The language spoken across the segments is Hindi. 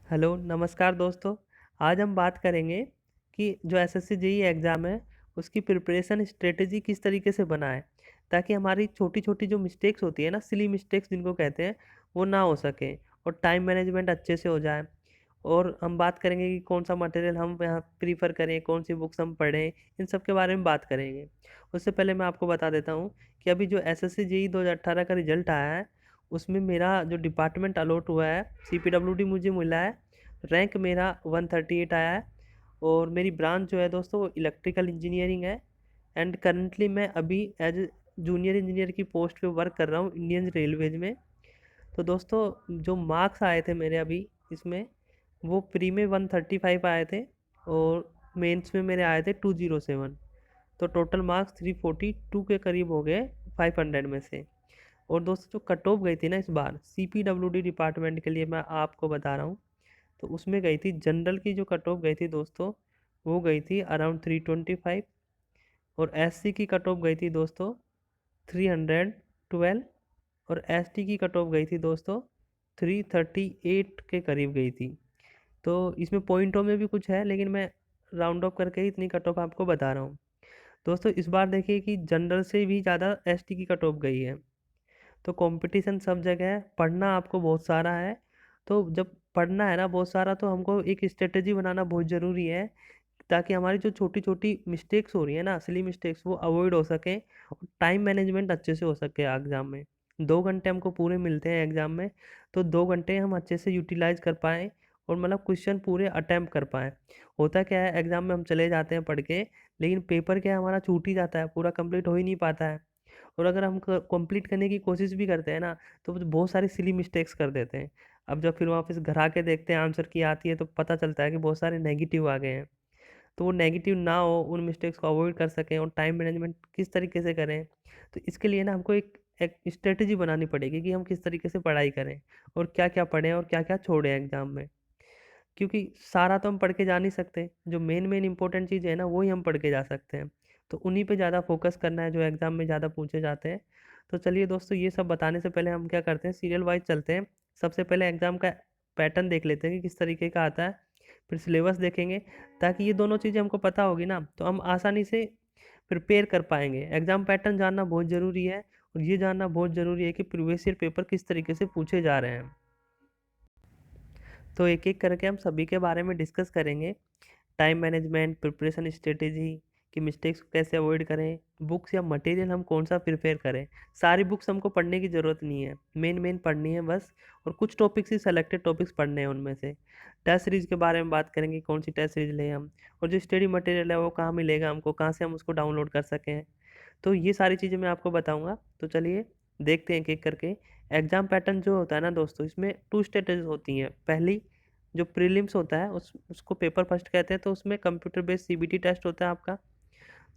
हेलो, नमस्कार दोस्तों। आज हम बात करेंगे कि जो एसएससी जेईई एग्ज़ाम है, उसकी प्रिपरेशन स्ट्रैटेजी किस तरीके से बनाएँ, ताकि हमारी छोटी-छोटी जो मिस्टेक्स होती है ना, सिली मिस्टेक्स जिनको कहते हैं, वो ना हो सकें और टाइम मैनेजमेंट अच्छे से हो जाए। और हम बात करेंगे कि कौन-सा मटेरियल हम यहाँ प्रेफ़र करें, कौन-सी बुक्स हम पढ़ें, इन सब के बारे में बात करेंगे। उससे पहले मैं आपको बता देता हूँ कि अभी जो एसएससी जेईई 2018 का रिज़ल्ट आया है, उसमें मेरा जो डिपार्टमेंट अलॉट हुआ है, सीपीडब्ल्यूडी मुझे मिला है। रैंक मेरा 138 आया है और मेरी ब्रांच जो है दोस्तों वो इलेक्ट्रिकल इंजीनियरिंग है। एंड करंटली मैं अभी एज जूनियर इंजीनियर की पोस्ट पे वर्क कर रहा हूँ इंडियन रेलवेज में। तो दोस्तों जो मार्क्स आए थे मेरे अभी इसमें, वो प्री में 135 आए थे और मेंस में मेरे आए थे 207। तो टोटल मार्क्स 342 के करीब हो गए 500 में से। और दोस्तों जो कट ऑफ गई थी ना इस बार सीपीडब्ल्यूडी डिपार्टमेंट के लिए, मैं आपको बता रहा हूँ, तो उसमें गई थी जनरल की जो कट ऑफ गई थी दोस्तों, वो गई थी अराउंड 325। और एससी की कट ऑफ गई थी दोस्तों 312। और एसटी की कट ऑफ गई थी दोस्तों 338 के करीब गई थी। तो इसमें पॉइंटों में भी कुछ है, लेकिन मैं राउंड ऑफ करके ही इतनी कट ऑफ आपको बता रहा हूँ। दोस्तों इस बार देखिए कि जनरल से भी ज़्यादा एसटी की कट ऑफ गई है। तो कंपटीशन सब जगह है, पढ़ना आपको बहुत सारा है। तो जब पढ़ना है ना बहुत सारा, तो हमको एक स्ट्रेटजी बनाना बहुत ज़रूरी है, ताकि हमारी जो छोटी छोटी मिस्टेक्स हो रही है ना, असली मिस्टेक्स, वो अवॉइड हो सके और टाइम मैनेजमेंट अच्छे से हो सके एग्ज़ाम में। 2 घंटे हमको पूरे मिलते हैं एग्ज़ाम में, तो 2 घंटे हम अच्छे से यूटिलाइज कर पाएँ और मतलब क्वेश्चन पूरे अटैम्प्ट कर पाएँ। होता क्या है, एग्ज़ाम में हम चले जाते हैं पढ़ के, लेकिन पेपर क्या है हमारा छूट ही जाता है, पूरा कंप्लीट हो ही नहीं पाता है। और अगर हम कंप्लीट करने की कोशिश भी करते हैं ना, तो बहुत सारी सिली मिस्टेक्स कर देते हैं। अब जब फिर वापस घर आके देखते हैं आंसर की आती है, तो पता चलता है कि बहुत सारे नेगेटिव आ गए हैं। तो वो नेगेटिव ना हो, उन मिस्टेक्स को अवॉइड कर सकें और टाइम मैनेजमेंट किस तरीके से करें, तो इसके लिए ना हमको एक एक स्ट्रेटजी बनानी पड़ेगी कि हम किस तरीके से पढ़ाई करें और क्या क्या पढ़ें और क्या क्या छोड़ें एग्जाम में। क्योंकि सारा तो हम पढ़ के जा नहीं सकते, जो मेन मेन इंपॉर्टेंट चीज़ है ना वही हम पढ़ के जा सकते हैं। तो उन्हीं पे ज़्यादा फोकस करना है जो एग्ज़ाम में ज़्यादा पूछे जाते हैं। तो चलिए दोस्तों, ये सब बताने से पहले हम क्या करते हैं, सीरियल वाइज चलते हैं। सबसे पहले एग्ज़ाम का पैटर्न देख लेते हैं कि किस तरीके का आता है, फिर सिलेबस देखेंगे। ताकि ये दोनों चीज़ें हमको पता होगी ना, तो हम आसानी से प्रिपेयर कर पाएंगे। एग्ज़ाम पैटर्न जानना बहुत ज़रूरी है और ये जानना बहुत ज़रूरी है कि प्रीवियस ईयर पेपर किस तरीके से पूछे जा रहे हैं। तो एक एक करके हम सभी के बारे में डिस्कस करेंगे। टाइम मैनेजमेंट, प्रिपरेशन स्ट्रेटेजी, कि मिस्टेक्स को कैसे अवॉइड करें, बुक्स या मटेरियल हम कौन सा प्रिपेयर करें। सारी बुक्स हमको पढ़ने की ज़रूरत नहीं है, मेन मेन पढ़नी है बस। और कुछ टॉपिक्स ही, सेलेक्टेड टॉपिक्स पढ़ने हैं उनमें से। टेस्ट सीरीज के बारे में बात करेंगे, कौन सी टेस्ट सीरीज लें हम, और जो स्टडी मटेरियल है वो कहाँ मिलेगा हमको, कहाँ से हम उसको डाउनलोड कर सकें। तो ये सारी चीज़ें मैं आपको बताऊँगा। तो चलिए देखते हैं एक एक करके। एग्ज़ाम पैटर्न जो होता है ना दोस्तों, इसमें 2 स्टेजेस होती हैं। पहली जो प्रीलिम्स होता है उसको पेपर फर्स्ट कहते हैं, तो उसमें कंप्यूटर बेस्ड सीबीटी टेस्ट होता है आपका।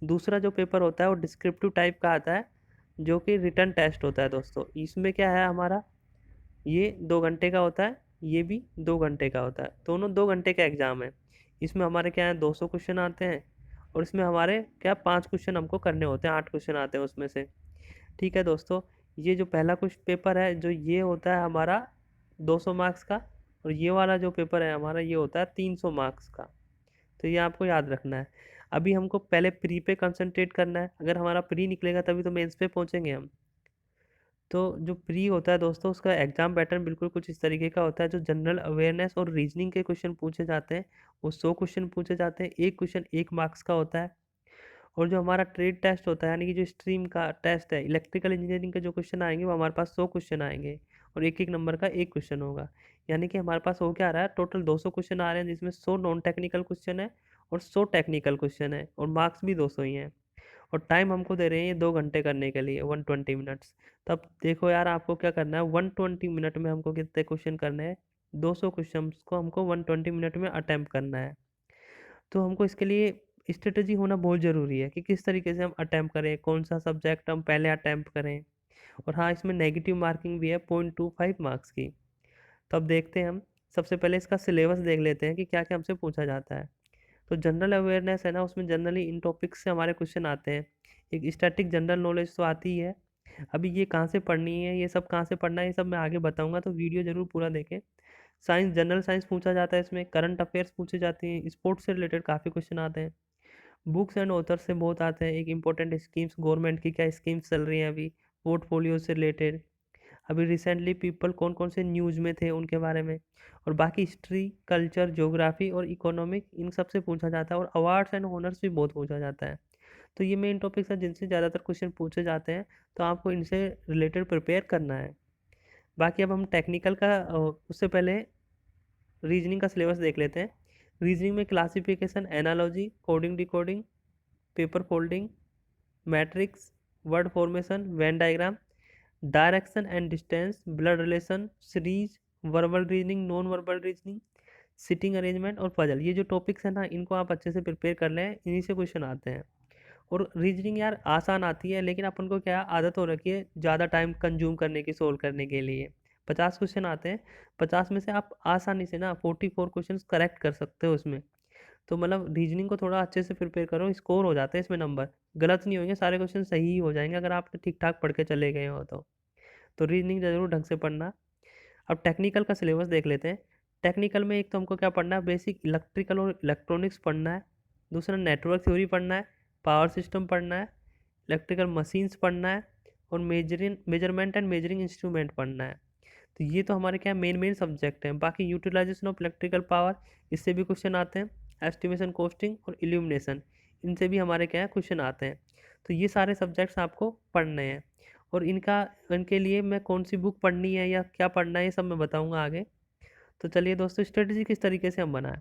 दूसरा जो पेपर होता है वो डिस्क्रिप्टिव टाइप का आता है, जो कि रिटन टेस्ट होता है दोस्तों। इसमें क्या है हमारा, ये 2 घंटे का होता है, ये भी 2 घंटे का होता है, दोनों 2 घंटे का एग्ज़ाम है। इसमें हमारे क्या है 200 क्वेश्चन आते हैं और इसमें हमारे क्या 5 क्वेश्चन हमको करने होते हैं, 8 क्वेश्चन आते हैं उसमें से। ठीक है दोस्तों, ये जो पहला कुछ पेपर है, जो ये होता है हमारा 200 मार्क्स का, और ये वाला जो पेपर है हमारा, ये होता है 300 मार्क्स का। तो ये आपको याद रखना है। अभी हमको पहले प्री पे कंसंट्रेट करना है। अगर हमारा प्री निकलेगा तभी तो मेंस पे पहुंचेंगे हम। तो जो प्री होता है दोस्तों, उसका एग्जाम पैटर्न बिल्कुल कुछ इस तरीके का होता है। जो जनरल अवेयरनेस और रीजनिंग के क्वेश्चन पूछे जाते हैं, वो 100 क्वेश्चन पूछे जाते हैं। एक क्वेश्चन 1 मार्क्स का होता है। और जो हमारा ट्रेड टेस्ट होता है, यानी कि जो स्ट्रीम का टेस्ट है, इलेक्ट्रिकल इंजीनियरिंग के जो क्वेश्चन आएंगे, वो हमारे पास 100 क्वेश्चन आएंगे और एक एक नंबर का एक क्वेश्चन होगा। यानी कि हमारे पास हो क्या रहा है, टोटल 200 क्वेश्चन आ रहे हैं, जिसमें 100 नॉन टेक्निकल क्वेश्चन है और 100 टेक्निकल क्वेश्चन है, और मार्क्स भी 200 ही हैं। और टाइम हमको दे रहे हैं ये 2 घंटे करने के लिए, 120 मिनट्स। तब देखो यार, आपको क्या करना है, 120 मिनट में हमको कितने क्वेश्चन करने हैं, 200 क्वेश्चन को हमको 120 मिनट में अटैम्प्ट करना है। तो हमको इसके लिए स्ट्रेटजी होना बहुत ज़रूरी है कि किस तरीके से हम अटैम्प्ट करें, कौन सा सब्जेक्ट हम पहले अटैम्प्ट करें। और हाँ, इसमें नेगेटिव मार्किंग भी है 0.25 मार्क्स की। तो अब देखते हैं हम, सबसे पहले इसका सिलेबस देख लेते हैं कि क्या क्या हमसे पूछा जाता है। तो जनरल अवेयरनेस है ना, उसमें जनरली इन टॉपिक्स से हमारे क्वेश्चन आते हैं। एक स्टैटिक जनरल नॉलेज तो आती ही है। अभी ये कहाँ से पढ़नी है, ये सब कहाँ से पढ़ना है, ये सब मैं आगे बताऊंगा, तो वीडियो ज़रूर पूरा देखें। साइंस, जनरल साइंस पूछा जाता है इसमें, करंट अफेयर्स पूछे जाते हैं, स्पोर्ट्स से रिलेटेड काफ़ी क्वेश्चन आते हैं, बुक्स एंड ऑथर से बहुत आते हैं, एक इंपॉर्टेंट स्कीम्स, गवर्नमेंट की क्या स्कीम्स चल रही हैं अभी, पोर्टफोलियो से रिलेटेड, अभी रिसेंटली पीपल कौन कौन से न्यूज़ में थे उनके बारे में, और बाकी हिस्ट्री, कल्चर, ज्योग्राफी और इकोनॉमिक, इन सब से पूछा जाता है, और अवार्ड्स एंड ऑनर्स भी बहुत पूछा जाता है। तो ये मेन टॉपिक्स हैं जिनसे ज़्यादातर क्वेश्चन पूछे जाते हैं, तो आपको इनसे रिलेटेड प्रिपेयर करना है। बाकी अब हम टेक्निकल का उससे पहले रीजनिंग का सिलेबस देख लेते हैं। रीजनिंग में classification, analogy, coding decoding, paper folding, matrix, word formation, Venn diagram, direction and distance, blood relation, series, verbal reasoning, non verbal reasoning, sitting arrangement और पजल, ये जो टॉपिक्स हैं ना, इनको आप अच्छे से प्रिपेयर कर लें, इन्हीं से क्वेश्चन आते हैं। और रीजनिंग यार आसान आती है, लेकिन अपन को क्या आदत हो रखी है ज़्यादा टाइम कंज्यूम करने की, सोल्व करने के लिए। 50 क्वेश्चन आते हैं, 50 में से आप आसानी से ना 44 क्वेश्चन करेक्ट कर सकते हो उसमें। तो मतलब रीजनिंग को थोड़ा अच्छे से प्रिपेयर करो, स्कोर हो जाते हैं इसमें, नंबर गलत नहीं होंगे, सारे क्वेश्चन सही ही हो जाएंगे अगर आप ठीक ठाक पढ़ के चले गए हो तो रीजनिंग ज़रूर ढंग से पढ़ना। अब टेक्निकल का सिलेबस देख लेते हैं। टेक्निकल में एक तो हमको क्या पढ़ना है, बेसिक इलेक्ट्रिकल और इलेक्ट्रॉनिक्स पढ़ना है, दूसरा नेटवर्क थ्योरी पढ़ना है, पावर सिस्टम पढ़ना है, इलेक्ट्रिकल मशीन्स पढ़ना है, और मेजरमेंट एंड मेजरिंग इंस्ट्रूमेंट पढ़ना है। तो ये तो हमारे क्या मेन मेन सब्जेक्ट हैं। बाकी यूटिलाइजेशन ऑफ इलेक्ट्रिकल पावर, इससे भी क्वेश्चन आते हैं, एस्टिमेशन, कॉस्टिंग और इल्यूमिनेशन, इनसे भी हमारे क्या है क्वेश्चन आते हैं। तो ये सारे सब्जेक्ट्स आपको पढ़ने हैं, और इनके लिए मैं कौन सी बुक पढ़नी है या क्या पढ़ना है ये सब मैं बताऊंगा आगे। तो चलिए दोस्तों, स्ट्रेटजी किस तरीके से हम बनाएं।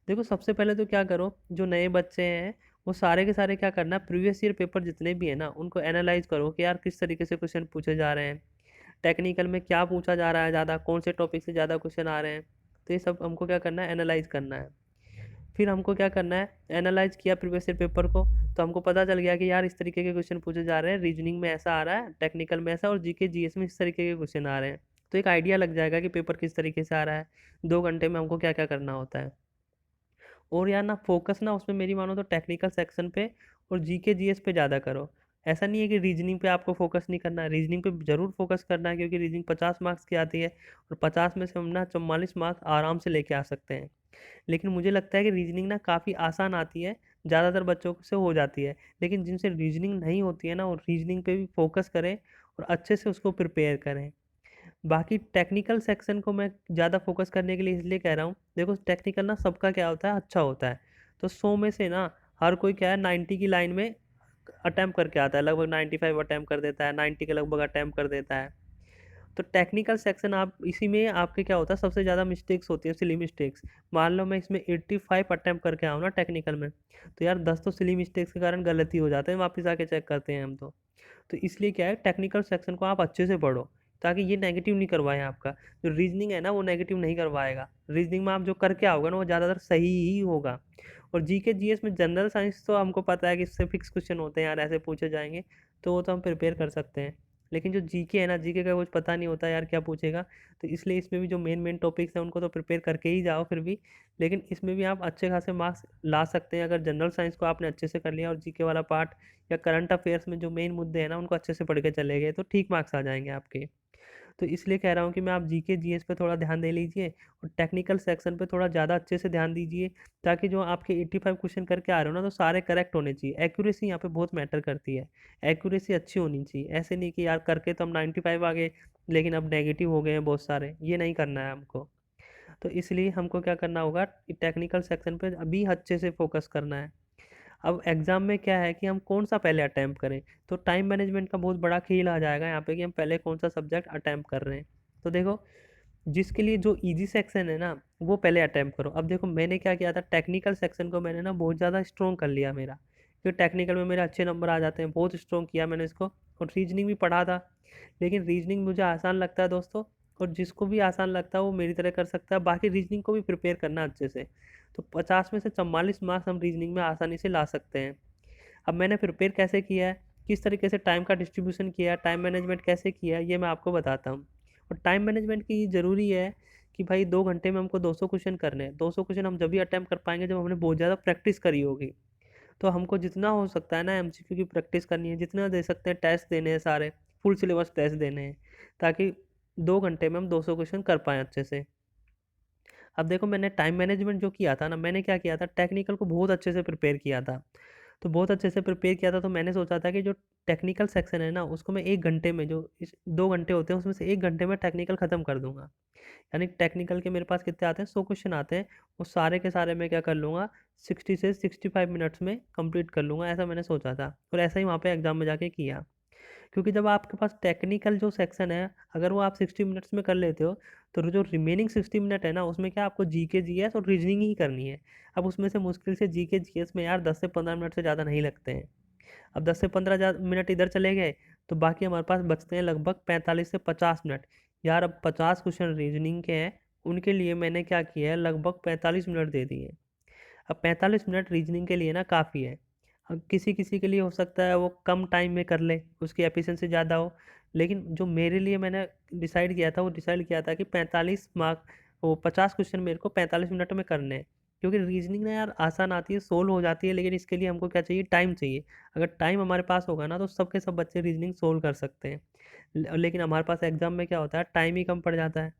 देखो सबसे पहले तो क्या करो, जो नए बच्चे हैं वो सारे के सारे क्या करना, प्रीवियस ईयर पेपर जितने भी है ना उनको एनालाइज करो कि यार किस तरीके से क्वेश्चन पूछे जा रहे हैं, टेक्निकल में क्या पूछा जा रहा है, ज़्यादा कौन से टॉपिक से ज़्यादा क्वेश्चन आ रहे हैं। तो ये सब हमको क्या करना है, एनालाइज करना है। फिर हमको क्या करना है, एनालाइज किया प्रीवियस ईयर पेपर को, तो हमको पता चल गया कि यार इस तरीके के क्वेश्चन पूछे जा रहे हैं, रीजनिंग में ऐसा आ रहा है, टेक्निकल में ऐसा, और जीके जीएस में इस तरीके के क्वेश्चन आ रहे हैं। तो एक आइडिया लग जाएगा कि पेपर किस तरीके से आ रहा है, 2 घंटे में हमको क्या क्या करना होता है। और यार ना फोकस ना उसमें मेरी मानो तो टेक्निकल सेक्शन पे और जीके जीएस पे ज़्यादा करो। ऐसा नहीं है कि रीजनिंग पे आपको फोकस नहीं करना है, रीजनिंग पे ज़रूर फोकस करना है, क्योंकि रीजनिंग 50 मार्क्स की आती है, और 50 में से हम ना 44 मार्क्स आराम से लेके आ सकते हैं। लेकिन मुझे लगता है कि रीजनिंग ना काफ़ी आसान आती है, ज़्यादातर बच्चों से हो जाती है, लेकिन जिनसे रीजनिंग नहीं होती है ना, वो रीजनिंग पे भी फोकस करें और अच्छे से उसको प्रिपेयर करें। बाकी टेक्निकल सेक्शन को मैं ज़्यादा फोकस करने के लिए इसलिए कह रहा हूँ, देखो टेक्निकल ना सबका क्या होता है, अच्छा होता है। तो 100 में से ना हर कोई क्या है 90 की लाइन में अटैम्प्ट करके आता है, लगभग 95 अटैम्प्ट कर देता है, 90 के लगभग अटैम्प्ट कर देता है। तो टेक्निकल सेक्शन आप इसी में आपके क्या होता है, सबसे ज़्यादा मिस्टेक्स होती है, सिली मिस्टेक्स। मान लो मैं इसमें 85 अटैम्प्ट करके आऊँ ना टेक्निकल में, तो यार 10 तो सिली मिस्टेक्स के कारण गलती हो जाते हैं, वापस आके चेक करते हैं हम तो इसलिए क्या है, टेक्निकल सेक्शन को आप अच्छे से पढ़ो, ताकि ये नेगेटिव नहीं करवाए आपका। जो रीजनिंग है ना वो नेगेटिव नहीं करवाएगा, रीजनिंग में आप जो करके आओगे ना वो ज़्यादातर सही ही होगा। और जीके जीएस में जनरल साइंस तो हमको पता है कि इससे फिक्स क्वेश्चन होते हैं यार, ऐसे पूछे जाएंगे, तो वो तो हम प्रिपेयर कर सकते हैं। लेकिन जो जीके है ना, जीके का कुछ पता नहीं होता यार क्या पूछेगा, तो इसलिए इसमें भी जो मेन मेन टॉपिक्स हैं उनको तो प्रिपेयर करके ही जाओ फिर भी। लेकिन इसमें भी आप अच्छे खासे मार्क्स ला सकते हैं अगर जनरल साइंस को आपने अच्छे से कर लिया, और जीके वाला पार्ट या करंट अफेयर्स में जो मेन मुद्दे हैं ना उनको अच्छे से पढ़ के चले गए, तो ठीक मार्क्स आ जाएंगे आपके। तो इसलिए कह रहा हूँ कि मैं आप जीके जीएस पे थोड़ा ध्यान दे लीजिए, और टेक्निकल सेक्शन पे थोड़ा ज़्यादा अच्छे से ध्यान दीजिए, ताकि जो आपके 85 क्वेश्चन करके आ रहे हो ना, तो सारे करेक्ट होने चाहिए। एक्यूरेसी यहाँ पे बहुत मैटर करती है, एक्यूरेसी अच्छी होनी चाहिए। ऐसे नहीं कि यार करके तो हम 95 आ गए लेकिन अब नेगेटिव हो गए हैं बहुत सारे, ये नहीं करना है हमको। तो इसलिए हमको क्या करना होगा, टेक्निकल सेक्शन पे अभी अच्छे से फोकस करना है। अब एग्ज़ाम में क्या है कि हम कौन सा पहले अटैम्प्ट करें, तो टाइम मैनेजमेंट का बहुत बड़ा खेल आ जाएगा यहाँ पे कि हम पहले कौन सा सब्जेक्ट अटैम्प्ट कर रहे हैं। तो देखो, जिसके लिए जो इजी सेक्शन है ना वो पहले अटैम्प्ट करो। अब देखो मैंने क्या किया था, टेक्निकल सेक्शन को मैंने ना बहुत ज़्यादा स्ट्रॉन्ग कर लिया मेरा, क्योंकि टेक्निकल में मेरे अच्छे नंबर आ जाते हैं, बहुत स्ट्रॉन्ग किया मैंने इसको। और रीजनिंग भी पढ़ा था, लेकिन रीजनिंग मुझे आसान लगता है दोस्तों, और जिसको भी आसान लगता है वो मेरी तरह कर सकता है। बाकी रीजनिंग को भी प्रिपेयर करना अच्छे से, तो 50 में से 44 मार्क्स हम रीजनिंग में आसानी से ला सकते हैं। अब मैंने प्रिपेयर कैसे किया है, किस तरीके से टाइम का डिस्ट्रीब्यूशन किया है, टाइम मैनेजमेंट कैसे किया है, ये मैं आपको बताता हूँ। और टाइम मैनेजमेंट की ज़रूरी है कि भाई 2 घंटे में हमको 200 क्वेश्चन करने हैं। 200 क्वेश्चन हम जब भी अटैम्प्ट कर पाएंगे जब हमने बहुत ज़्यादा प्रैक्टिस करी होगी। तो हमको जितना हो सकता है ना एमसीक्यू की प्रैक्टिस करनी है, जितना दे सकते हैं टेस्ट देने हैं, सारे फुल सिलेबस टेस्ट देने हैं, ताकि 2 घंटे में हम 200 क्वेश्चन कर पाएँ अच्छे से। अब देखो मैंने टाइम मैनेजमेंट जो किया था ना, मैंने क्या किया था, टेक्निकल को बहुत अच्छे से प्रिपेयर किया था। तो बहुत अच्छे से प्रिपेयर किया था, तो मैंने सोचा था कि जो टेक्निकल सेक्शन है ना, उसको मैं 1 घंटे में, जो इस 2 घंटे होते हैं उसमें से 1 घंटे में टेक्निकल ख़त्म कर दूँगा। यानी टेक्निकल के मेरे पास कितने आते हैं, 100 क्वेश्चन आते हैं, वो सारे के सारे मैं क्या कर लूँगा, 60 से 65 मिनट्स में कंप्लीट कर लूँगा, ऐसा मैंने सोचा था। और ऐसा ही वहाँ पे एग्ज़ाम में जाके किया। क्योंकि जब आपके पास टेक्निकल जो सेक्शन है, अगर वो आप 60 मिनट्स में कर लेते हो, तो जो रिमेनिंग 60 मिनट है ना, उसमें क्या आपको जीके, जीएस और रीजनिंग ही करनी है। अब उसमें से मुश्किल से जीके, जीएस में यार 10 से 15 मिनट से ज़्यादा नहीं लगते हैं। अब 10 से 15 मिनट इधर चले गए, तो बाकी हमारे पास बचते हैं लगभग 45 से 50 मिनट। यार अब 50 क्वेश्चन रीजनिंग के हैं, उनके लिए मैंने क्या किया है, लगभग 45 मिनट दे दिए। अब 45 मिनट रीजनिंग के लिए ना काफ़ी है। अब किसी किसी के लिए हो सकता है वो कम टाइम में कर ले, उसकी एफिशिएंसी ज़्यादा हो, लेकिन जो मेरे लिए मैंने डिसाइड किया था, वो डिसाइड किया था कि 45 मार्क, वो 50 क्वेश्चन मेरे को 45 मिनट में करने हैं। क्योंकि रीजनिंग ना यार आसान आती है, सोल्व हो जाती है, लेकिन इसके लिए हमको क्या चाहिए, टाइम चाहिए। अगर टाइम हमारे पास होगा ना, तो सब के सब बच्चे रीजनिंग सोल्व कर सकते हैं। लेकिन हमारे पास एग्जाम में क्या होता है, टाइम ही कम पड़ जाता है,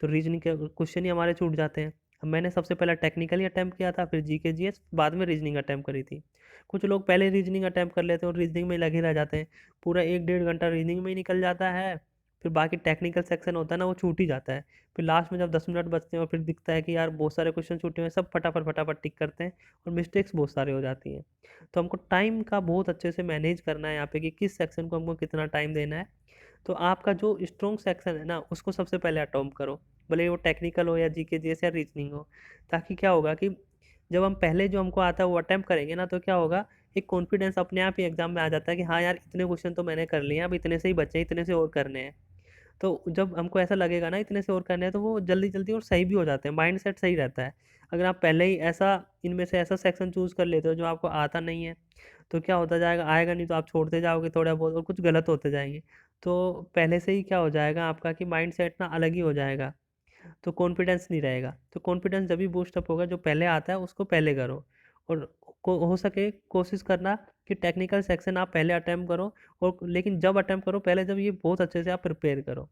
तो रीजनिंग के क्वेश्चन ही हमारे छूट जाते हैं। अब मैंने सबसे पहले टेक्निकली अटैम्प्ट किया था, फिर जीके जीएस, बाद में रीजनिंग अटैम्प्ट करी थी। कुछ लोग पहले रीजनिंग अटैम्प्ट कर लेते हैं और रीजनिंग में लगे रह जाते हैं, पूरा 1 डेढ़ घंटा रीजनिंग में ही निकल जाता है। फिर बाकी टेक्निकल सेक्शन होता है ना, वो छूट ही जाता है। फिर लास्ट में जब 10 मिनट बचते हैं और फिर दिखता है कि यार बहुत सारे क्वेश्चन छूटे हुए हैं, सब फटाफट फटाफट टिक करते हैं और मिस्टेक्स बहुत सारे हो जाती हैं। तो हमको टाइम का बहुत अच्छे से मैनेज करना है यहाँ पे, कि किस सेक्शन को हमको कितना टाइम देना है। तो आपका जो स्ट्रॉन्ग सेक्शन है ना, उसको सबसे पहले अटॉम्प करो, भले वो टेक्निकल हो या जीके जीएस या रीजनिंग हो। ताकि क्या होगा कि जब हम पहले जो हमको आता है वो अटेम्प्ट करेंगे ना, तो क्या होगा, एक कॉन्फिडेंस अपने आप ही एग्जाम में आ जाता है कि हाँ यार, इतने क्वेश्चन तो मैंने कर लिए हैं, अब इतने से ही बचे हैं, इतने से और करने हैं। तो जब हमको ऐसा लगेगा ना इतने से और करने हैं, तो वो जल्दी जल्दी और सही भी हो जाते हैं, माइंड सेट सही रहता है। अगर आप पहले ही ऐसा, इनमें से ऐसा सेक्शन चूज़ कर लेते हो जो आपको आता नहीं है, तो क्या होता जाएगा, आएगा नहीं तो आप छोड़ते जाओगे थोड़ा बहुत और कुछ गलत होते जाएंगे। तो पहले से ही क्या हो जाएगा आपका, कि माइंड सेट ना अलग ही हो जाएगा, तो कॉन्फिडेंस नहीं रहेगा। तो कॉन्फिडेंस जब भी बूस्ट अप होगा, जो पहले आता है उसको पहले करो। और को हो सके कोशिश करना कि टेक्निकल सेक्शन आप पहले अटेम्प्ट करो, और लेकिन जब अटेम्प्ट करो पहले, जब ये बहुत अच्छे से आप प्रिपेयर करो।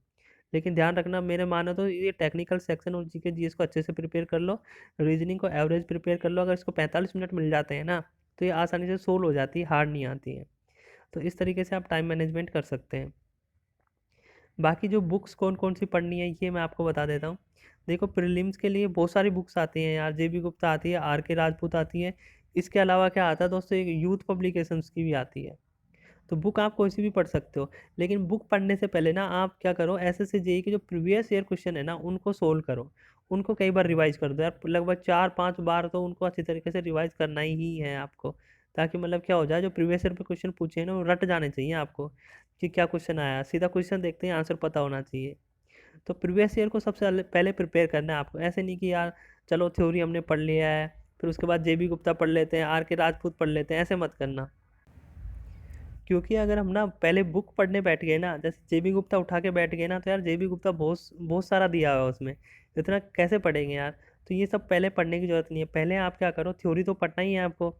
लेकिन ध्यान रखना, मेरे मानो तो ये टेक्निकल सेक्शन और जीके जीएस को अच्छे से प्रिपेयर कर लो, रीजनिंग को एवरेज प्रिपेयर कर लो। अगर इसको 45 मिनट मिल जाते हैं ना, तो ये आसानी से सोल्व हो जाती है, हार्ड नहीं आती है। तो इस तरीके से आप टाइम मैनेजमेंट कर सकते हैं। बाकी जो बुक्स कौन कौन सी पढ़नी है, ये मैं आपको बता देता हूँ। देखो प्रीलिम्स के लिए बहुत सारी बुक्स आती हैं यार, जेबी गुप्ता आती है, आर के राजपूत आती है। इसके अलावा क्या आता है दोस्तों, एक यूथ पब्लिकेशंस की भी आती है। तो बुक आप कोई सी भी पढ़ सकते हो, लेकिन बुक पढ़ने से पहले ना आप क्या करो, एसएससी जेई के जो प्रीवियस ईयर क्वेश्चन है ना, उनको सोल्व करो। उनको कई बार रिवाइज कर दो यार, लगभग 4-5 बार तो उनको अच्छी तरीके से रिवाइज करना ही है आपको। ताकि मतलब क्या हो जाए, जो प्रीवियस ईयर पे क्वेश्चन पूछे हैं ना, वो रट जाने चाहिए आपको, कि क्या क्वेश्चन आया, सीधा क्वेश्चन देखते ही आंसर पता होना चाहिए। तो प्रीवियस ईयर को सबसे पहले प्रिपेयर करना है आपको। ऐसे नहीं कि यार चलो थ्योरी हमने पढ़ लिया है, फिर उसके बाद जेबी गुप्ता पढ़ लेते हैं, आर के राजपूत पढ़ लेते हैं, ऐसे मत करना। क्योंकि अगर हम ना पहले बुक पढ़ने बैठ गए ना, जैसे जेबी गुप्ता उठा के बैठ गए ना, तो यार जेबी गुप्ता बहुत बहुत सारा दिया हुआ है उसमें, इतना कैसे पढ़ेंगे यार। तो ये सब पहले पढ़ने की ज़रूरत नहीं है। पहले आप क्या करो, थ्योरी तो पढ़ना ही है आपको।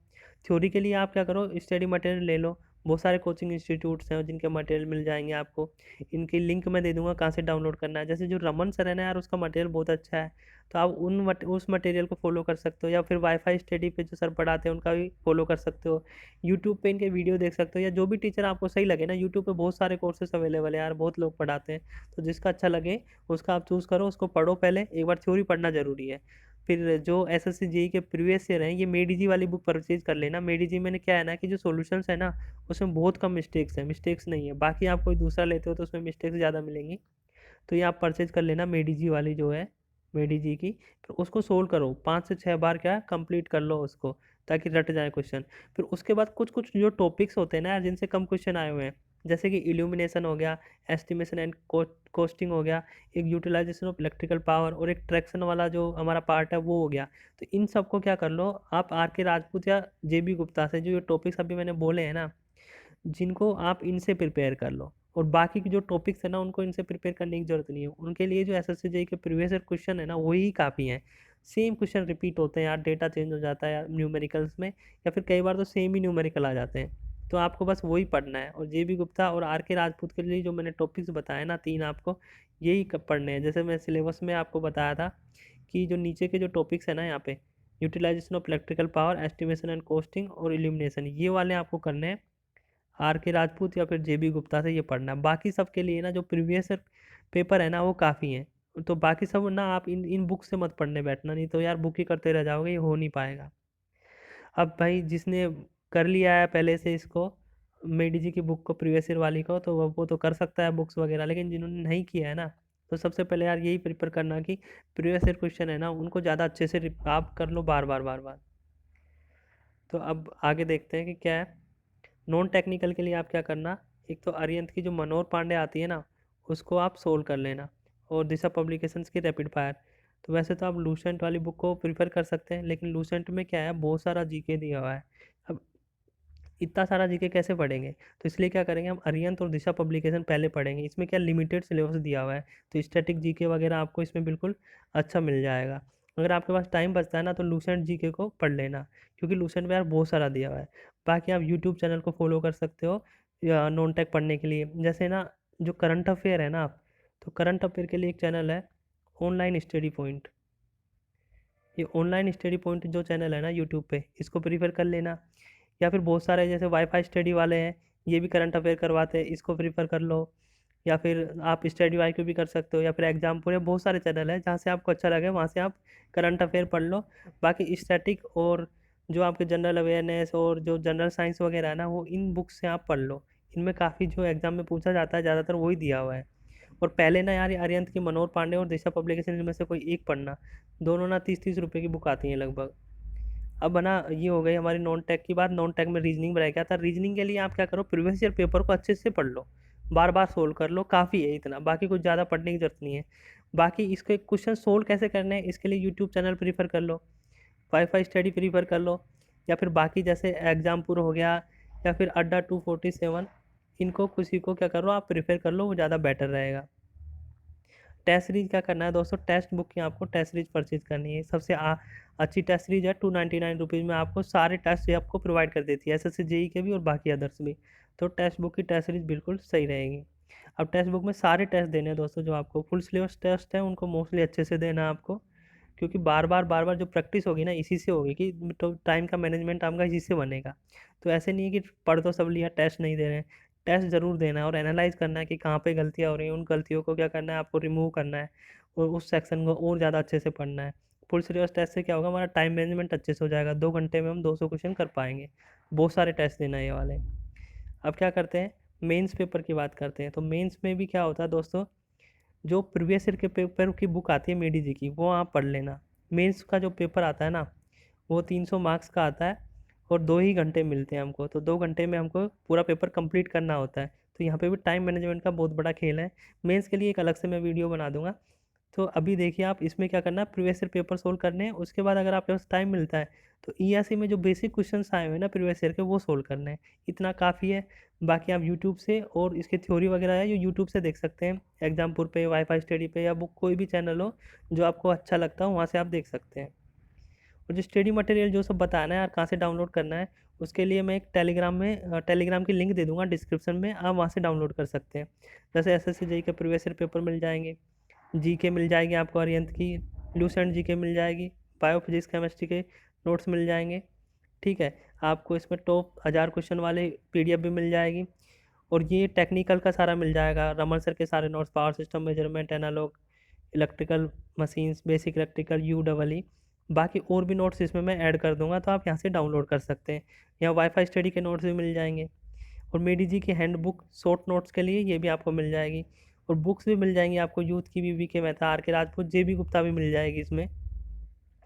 थ्योरी के लिए आप क्या करो, स्टडी मटेरियल ले लो। बहुत सारे कोचिंग इंस्टीट्यूट्स हैं जिनके मटेरियल मिल जाएंगे आपको। इनकी लिंक मैं दे दूंगा कहाँ से डाउनलोड करना है। जैसे जो रमन सर है ना यार, उसका मटेरियल बहुत अच्छा है, तो आप उस मटेरियल को फॉलो कर सकते हो, या फिर वाईफाई स्टडी पे जो सर पढ़ाते हैं उनका भी फॉलो कर सकते हो। यूट्यूब पे इनके वीडियो देख सकते हो, या जो भी टीचर आपको सही लगे ना, यूट्यूब पे बहुत सारे कोर्सेस अवेलेबल है यार, बहुत लोग पढ़ाते हैं। तो जिसका अच्छा लगे उसका आप चूज़ करो, उसको पढ़ो। पहले एक बार थ्योरी पढ़ना जरूरी है। फिर जो एसएससी जेई के प्रीवियस ईयर हैं, ये मेडी वाली बुक परचेज कर लेना। मेडी मैंने क्या है ना, कि जो सॉल्यूशंस है ना, उसमें बहुत कम मिस्टेक्स है, मिस्टेक्स नहीं है। बाकी आप कोई दूसरा लेते हो तो उसमें मिस्टेक्स ज़्यादा मिलेंगी। तो ये आप परचेज कर लेना, मेडी वाली जो है, मेडी की। फिर उसको सोल्व करो, 5 से 6 बार क्या कंप्लीट कर लो उसको, ताकि रट जाए क्वेश्चन। फिर उसके बाद कुछ कुछ जो टॉपिक्स होते हैं ना यार, जिनसे कम क्वेश्चन आए हुए हैं, जैसे कि इल्यूमिनेशन हो गया, एस्टिमेशन एंड कोस्टिंग हो गया, एक यूटिलाइजेशन ऑफ इलेक्ट्रिकल पावर, और एक ट्रैक्शन वाला जो हमारा पार्ट है वो हो गया। तो इन सबको क्या कर लो आप, आर के राजपूत या जेबी गुप्ता से, जो ये टॉपिक्स अभी मैंने बोले हैं ना, जिनको आप इनसे प्रिपेयर कर लो। और बाकी के जो टॉपिक्स है ना, उनको इनसे प्रिपेयर करने की ज़रूरत नहीं है। उनके लिए जो एसएससी जेई के प्रीवियस ईयर क्वेश्चन है ना, वही काफ़ी हैं। सेम क्वेश्चन रिपीट होते हैं यार, डेटा चेंज हो जाता है यार न्यूमेरिकल्स में, या फिर कई बार तो सेम ही न्यूमेरिकल आ जाते हैं। तो आपको बस वही पढ़ना है। और जेबी गुप्ता और आर के राजपूत के लिए जो मैंने टॉपिक्स बताए ना, 3 आपको यही पढ़ने हैं। जैसे मैं सिलेबस में आपको बताया था कि जो नीचे के जो टॉपिक्स है ना यहाँ पे, utilisation of electrical power, estimation and costing और इल्यूमिनेशन, ये वाले आपको करने हैं आर के राजपूत या फिर जे बी गुप्ता से, ये पढ़ना है। बाकी सब के लिए ना जो प्रीवियस पेपर है ना वो काफ़ी है। तो बाकी सब ना आप इन इन बुक से मत पढ़ने बैठना, नहीं तो यार बुक ही करते रह जाओगे, ये हो नहीं पाएगा। अब भाई जिसने कर लिया है पहले से इसको, मेडी जी की बुक को, प्रीवियस ईयर वाली को, तो वो तो कर सकता है बुक्स वगैरह, लेकिन जिन्होंने नहीं किया है ना, तो सबसे पहले यार यही प्रिपेयर करना कि प्रीवियस ईयर क्वेश्चन है ना उनको ज़्यादा अच्छे से आप कर लो बार बार बार बार। तो अब आगे देखते हैं कि क्या है। नॉन टेक्निकल के लिए आप क्या करना, एक तो अरिहंत की जो मनोहर पांडे आती है ना उसको आप सोल्व कर लेना, और दिशा पब्लिकेशंस की रैपिड फायर। तो वैसे तो आप लूसेंट वाली बुक को प्रीफर कर सकते हैं, लेकिन लूसेंट में क्या है, बहुत सारा जीके दिया हुआ है। अब इतना सारा जीके कैसे पढ़ेंगे, तो इसलिए क्या करेंगे, हम अरिहंत और दिशा पब्लिकेशन पहले पढ़ेंगे। इसमें क्या लिमिटेड सिलेबस दिया हुआ है, तो स्टैटिक जीके वगैरह आपको इसमें बिल्कुल अच्छा मिल जाएगा। अगर आपके पास टाइम बचता है ना तो लूसेंट जीके को पढ़ लेना, क्योंकि लूसेंट में यार बहुत सारा दिया हुआ है। बाकी आप यूट्यूब चैनल को फॉलो कर सकते हो या नॉन टेक पढ़ने के लिए, जैसे ना जो करंट अफेयर है ना आप, तो करंट अफेयर के लिए एक चैनल है ऑनलाइन स्टडी पॉइंट। ये ऑनलाइन स्टडी पॉइंट जो चैनल है ना यूट्यूब पे, इसको प्रीफर कर लेना। या फिर बहुत सारे जैसे वाईफाई स्टडी वाले हैं, ये भी करंट अफेयर करवाते हैं, इसको प्रीफर कर लो। या फिर आप स्टडी वाई भी कर सकते हो, या फिर एग्जाम पूरे, बहुत सारे चैनल हैं जहाँ से आपको अच्छा लगे वहाँ से आप करंट अफेयर पढ़ लो। बाकी स्टैटिक और जो आपके जनरल अवेयरनेस और जो जनरल साइंस वगैरह है ना, वो इन बुक्स से आप पढ़ लो। इनमें काफ़ी जो एग्जाम में पूछा जाता है ज़्यादातर वही दिया हुआ है। और पहले ना यार ये अरिहंत की मनोहर पांडे और दिशा पब्लिकेशन, इनमें से कोई एक पढ़ना। दोनों ना 30-30 रुपए की बुक आती हैं लगभग। अब है ना, ये हो गई हमारी नॉन टेक की बात। नॉन टेक में रीजनिंग रह गया था। रीजनिंग के लिए आप क्या करो, प्रीवियस ईयर पेपर को अच्छे से पढ़ लो, बार बार सोल्व कर लो, काफ़ी है इतना, बाकी कुछ ज़्यादा पढ़ने की जरूरत नहीं है। बाकी इसके क्वेश्चन सोल्व कैसे करने हैं इसके लिए यूट्यूब चैनल प्रीफर कर लो, वाईफाई स्टडी प्रीफर कर लो, या फिर बाकी जैसे एग्जामपुर हो गया या फिर अड्डा 247, इनको किसी को क्या करो आप प्रीफर कर लो, वो ज़्यादा बेटर रहेगा। टेस्ट सीरीज क्या करना है दोस्तों, टेस्ट बुक की आपको टेस्ट सीरीज परचेज करनी है। सबसे अच्छी टेस्ट सीरीज है, 299 रुपीज़ में आपको सारे टेस्ट आपको प्रोवाइड कर देती है, एसएससी जेई के भी और बाकी अदर्स भी। तो टेस्ट बुक की टेस्ट सीरीज बिल्कुल सही रहेगी। अब टेस्ट बुक में सारे टेस्ट देने हैं दोस्तों, जो आपको फुल सिलेबस टेस्ट है उनको मोस्टली अच्छे से देना है आपको, क्योंकि बार बार जो प्रैक्टिस होगी ना इसी से होगी, कि तो टाइम का मैनेजमेंट आपका इसी से बनेगा। तो ऐसे नहीं है कि पढ़ तो सब लिया टेस्ट नहीं दे रहे हैं, टेस्ट ज़रूर देना है और एनालाइज करना है कि कहाँ पे गलतियाँ हो रही हैं, उन गलतियों को क्या करना है आपको रिमूव करना है, और उस सेक्शन को और ज़्यादा अच्छे से पढ़ना है। फुल सिलेबस टेस्ट से क्या होगा, हमारा टाइम मैनेजमेंट अच्छे से हो जाएगा, 2 घंटे में हम 200 क्वेश्चन कर पाएंगे। बहुत सारे टेस्ट देना है ये वाले। अब क्या करते हैं, मेंस पेपर की बात करते हैं। तो मेंस में भी क्या होता है दोस्तों, जो प्रीवियस ईयर के पेपर की बुक आती है मेडी जी की, वो आप पढ़ लेना। मेंस का जो पेपर आता है ना वो 300 मार्क्स का आता है, और 2 ही घंटे मिलते हैं हमको, तो 2 घंटे में हमको पूरा पेपर कंप्लीट करना होता है। तो यहाँ पे भी टाइम मैनेजमेंट का बहुत बड़ा खेल है। मेंस के लिए एक अलग से मैं वीडियो बना दूंगा। तो अभी देखिए आप इसमें क्या करना है, प्रीवियस ईयर पेपर सोल्व करने हैं, उसके बाद अगर आपके पास टाइम मिलता है तो ईएससी में जो बेसिक क्वेश्चंस आए हुए हैं ना प्रीवियस ईयर के, वो सोल्व करने हैं। इतना काफ़ी है। बाकी आप यूट्यूब से और इसकी थ्योरी वगैरह है जो यूट्यूब से देख सकते हैं, एग्जामपुर पे, वाईफाई स्टडी पे, या बुक कोई भी चैनल हो जो आपको अच्छा लगता हो वहाँ से आप देख सकते हैं। और जो स्टडी मटेरियल जो सब बताना है यार कहाँ से डाउनलोड करना है, उसके लिए मैं एक टेलीग्राम की लिंक दे दूंगा डिस्क्रिप्शन में, आप वहाँ से डाउनलोड कर सकते हैं। जैसे एसएससी जेई के प्रीवियस ईयर पेपर मिल जाएंगे, जीके मिल जाएगी आपको अरिहंत की, लूसेंट जीके मिल जाएगी, बायो फिजिक्स केमिस्ट्री के नोट्स मिल जाएंगे। ठीक है, आपको इसमें टॉप 1000 क्वेश्चन वाले पीडीएफ भी मिल जाएगी। और ये टेक्निकल का सारा मिल जाएगा, रमन सर के सारे notes, power system measurement, analogue, electrical machines, basic electrical, UEE। बाकी और भी नोट्स इसमें मैं ऐड कर दूंगा, तो आप यहाँ से डाउनलोड कर सकते हैं। यहाँ वाईफाई स्टडी के नोट्स भी मिल जाएंगे, और मेडी जी की हैंड बुक शॉर्ट नोट्स के लिए ये भी आपको मिल जाएगी। और बुक्स भी मिल जाएंगी आपको, यूथ की भी, वीके मेहता, आर के राजपूत, जे बी गुप्ता भी मिल जाएगी इसमें,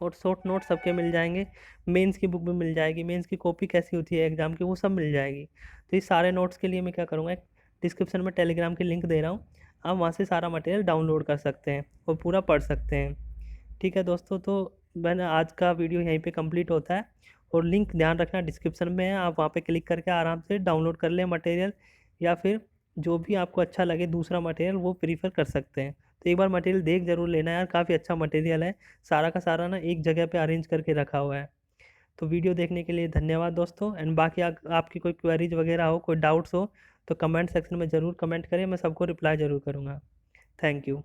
और शॉर्ट नोट सबके मिल जाएंगे। मेंस की बुक भी मिल जाएगी, मेंस की कॉपी कैसी होती है एग्जाम की, वो सब मिल जाएगी। तो ये सारे नोट्स के लिए मैं क्या करूँगा, एक डिस्क्रिप्शन में टेलीग्राम की लिंक दे रहा हूँ, आप वहाँ से सारा मटेरियल डाउनलोड कर सकते हैं और पूरा पढ़ सकते हैं। ठीक है दोस्तों, तो मैंने आज का वीडियो यहीं पे कंप्लीट होता है, और लिंक ध्यान रखना डिस्क्रिप्शन में है, आप वहाँ पे क्लिक करके आराम से डाउनलोड कर लें मटेरियल, या फिर जो भी आपको अच्छा लगे दूसरा मटेरियल वो प्रीफर कर सकते हैं। तो एक बार मटेरियल देख जरूर लेना यार, काफ़ी अच्छा मटेरियल है, सारा का सारा ना एक जगह पे अरेंज करके रखा हुआ है। तो वीडियो देखने के लिए धन्यवाद दोस्तों। एंड बाकी आपकी कोई क्वेरीज वगैरह हो, कोई डाउट्स हो, तो कमेंट सेक्शन में ज़रूर कमेंट करें, मैं सबको रिप्लाई ज़रूर करूँगा। Thank you.